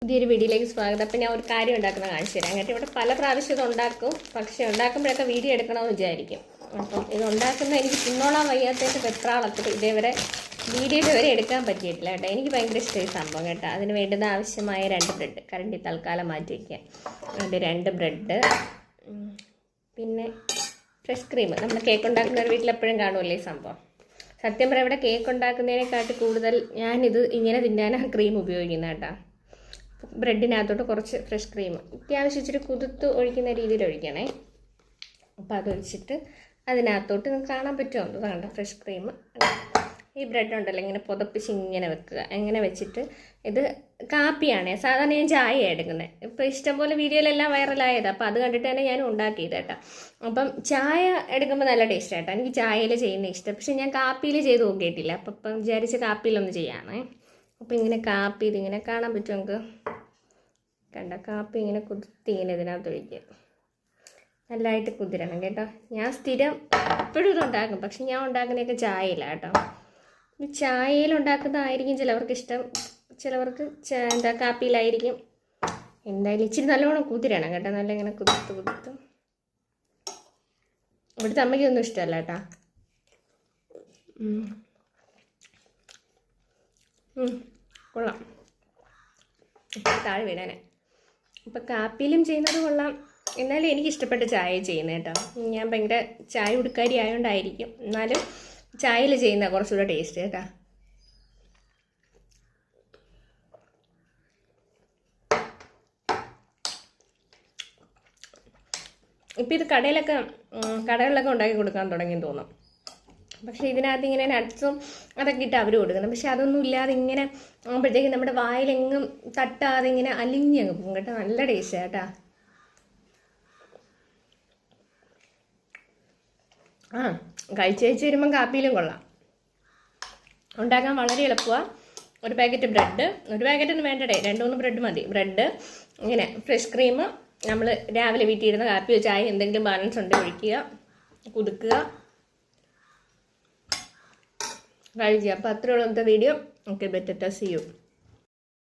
പുതിയൊരു വീഡിയോയിലേക്ക് സ്വാഗതം. അപ്പം ഞാൻ ഒരു കാര്യം ഉണ്ടാക്കുന്നത് കാണിച്ചു തരാം. അങ്ങനെ ഇവിടെ പല പ്രാവശ്യം ഇത് ഉണ്ടാക്കും, പക്ഷേ ഉണ്ടാക്കുമ്പോഴൊക്കെ വീഡിയോ എടുക്കണമെന്ന് വിചാരിക്കും. അപ്പം ഇത് ഉണ്ടാക്കുന്ന എനിക്ക് തിന്നോളാൻ വയ്യാത്തതിൻ്റെ വെപ്രാളത്തിൽ ഇതേവരെ വീഡിയോ ഇതുവരെ എടുക്കാൻ പറ്റിയിട്ടില്ല കേട്ടോ. എനിക്ക് ഭയങ്കര ഇഷ്ടമായി സംഭവം കേട്ടോ. അതിന് വേണ്ടുന്ന ആവശ്യമായ 2 ബ്രെഡ് കറണ്ടി തൽക്കാലം മാറ്റി വയ്ക്കുക. അതിൻ്റെ 2 ബ്രെഡ്, പിന്നെ ഫ്രഷ് ക്രീം. നമ്മൾ കേക്ക് ഉണ്ടാക്കുന്ന ഒരു വീട്ടിലെപ്പോഴും കാണുമല്ലേ ഈ സംഭവം. സത്യം പറയാം, ഇവിടെ കേക്ക് ഉണ്ടാക്കുന്നതിനെക്കാട്ടി കൂടുതൽ ഞാനിത് ഇങ്ങനെ തിന്നാനാണ് ക്രീം ഉപയോഗിക്കുന്നത് കേട്ടോ. ബ്രെഡിനകത്തോട്ട് കുറച്ച് ഫ്രഷ് ക്രീം അത്യാവശ്യം ഇച്ചിരി കുതിർത്ത് ഒഴിക്കുന്ന രീതിയിൽ ഒഴിക്കണേ. അപ്പോൾ അതൊഴിച്ചിട്ട് അതിനകത്തോട്ട് നിങ്ങൾക്ക് കാണാൻ പറ്റുമോ അത് കണ്ട ഫ്രഷ് ക്രീം. ഈ ബ്രെഡ് ഉണ്ടല്ലോ ഇങ്ങനെ പുതപ്പിച്ച് ഇങ്ങനെ വെക്കുക. ഇങ്ങനെ വെച്ചിട്ട് ഇത് കാപ്പിയാണ്. സാധാരണ ഞാൻ ചായ എടുക്കുന്നത്. ഇപ്പോൾ ഇഷ്ടംപോലെ വീഡിയോയിലെല്ലാം വൈറലായത്. അപ്പോൾ അത് കണ്ടിട്ട് തന്നെ ഞാൻ ഉണ്ടാക്കിയത് കേട്ടോ. അപ്പം ചായ എടുക്കുമ്പോൾ നല്ല ടേസ്റ്റ് ആയിട്ടോ. എനിക്ക് ചായയിൽ ചെയ്യുന്ന ഇഷ്ടം. പക്ഷെ ഞാൻ കാപ്പിയിൽ ചെയ്ത് നോക്കിയിട്ടില്ല. അപ്പം വിചാരിച്ച് കാപ്പിയിലൊന്ന് ചെയ്യാണേ. അപ്പോൾ ഇങ്ങനെ കാപ്പി ഇതിങ്ങനെ കാണാൻ പറ്റും നമുക്ക്. കണ്ട കാപ്പി ഇങ്ങനെ കുതിർത്തി ഇങ്ങനെ ഇതിനകത്ത് ഒഴിക്കുക. നല്ലതായിട്ട് കുതിരണം കേട്ടോ. ഞാൻ സ്ഥിരം എപ്പോഴും ഇത് ഉണ്ടാക്കും, പക്ഷെ ഞാൻ ഉണ്ടാക്കുന്നതൊക്കെ ചായയില്ല കേട്ടോ. ചായയിൽ ഉണ്ടാക്കുന്നതായിരിക്കും ചിലവർക്ക് ഇഷ്ടം, ചിലവർക്ക് എന്താ കാപ്പിയിലായിരിക്കും. എന്തായാലും ഇച്ചിരി നല്ലോണം കുതിരണം കേട്ടോ. നല്ല ഇങ്ങനെ കുതിർത്ത് ഇവിടുത്തെ അമ്മയ്ക്കൊന്നും ഇഷ്ടമല്ല കേട്ടോ. കൊള്ളാം. താഴെ വീടാനെ. ഇപ്പം കാപ്പിയിലും ചെയ്യുന്നത് കൊള്ളാം. എന്നാലും എനിക്കിഷ്ടപ്പെട്ട ചായ ചെയ്യുന്നത് കേട്ടോ. ഞാൻ ഭയങ്കര ചായ ഉടുക്കാരി ആയതുകൊണ്ടായിരിക്കും. എന്നാലും ചായയിൽ ചെയ്യുന്ന കുറച്ചുകൂടെ ടേസ്റ്റ് കേട്ടോ. ഇപ്പം ഇത് കടകളിലൊക്കെ ഉണ്ടാക്കി കൊടുക്കാൻ തുടങ്ങിയെന്ന് തോന്നും. പക്ഷേ ഇതിനകത്ത് ഇങ്ങനെ നട്ട്സും അതൊക്കെ ഇട്ട് അവർ കൊടുക്കുന്നത്. പക്ഷെ അതൊന്നും ഇല്ലാതെ ഇങ്ങനെ ആകുമ്പോഴത്തേക്കും നമ്മുടെ വായിലെങ്ങും തട്ടാതെ ഇങ്ങനെ അലിഞ്ഞങ്ങ് പോകും കേട്ടോ. നല്ല ടേസ്റ്റ് കേട്ടോ. കഴിച്ച് വരുമ്പം കാപ്പിയിലും കൊള്ളാം. ഉണ്ടാക്കാൻ വളരെ എളുപ്പമാണ്. ഒരു പാക്കറ്റ് ബ്രെഡ്, ഒരു പാക്കറ്റൊന്നും വേണ്ടടേ, 2-3 ബ്രെഡ് മതി. ബ്രെഡ് ഇങ്ങനെ ഫ്രഷ് ക്രീം, നമ്മൾ രാവിലെ വീട്ടിൽ ഇരുന്ന് കാപ്പിയോ ചായ എന്തെങ്കിലും ബാലൻസ് ഉണ്ടെങ്കിൽ ഒഴിക്കുക, കുതുക്കുക, കഴിക്കുക. അപ്പോൾ അത്രയുള്ള video. Okay, better see U.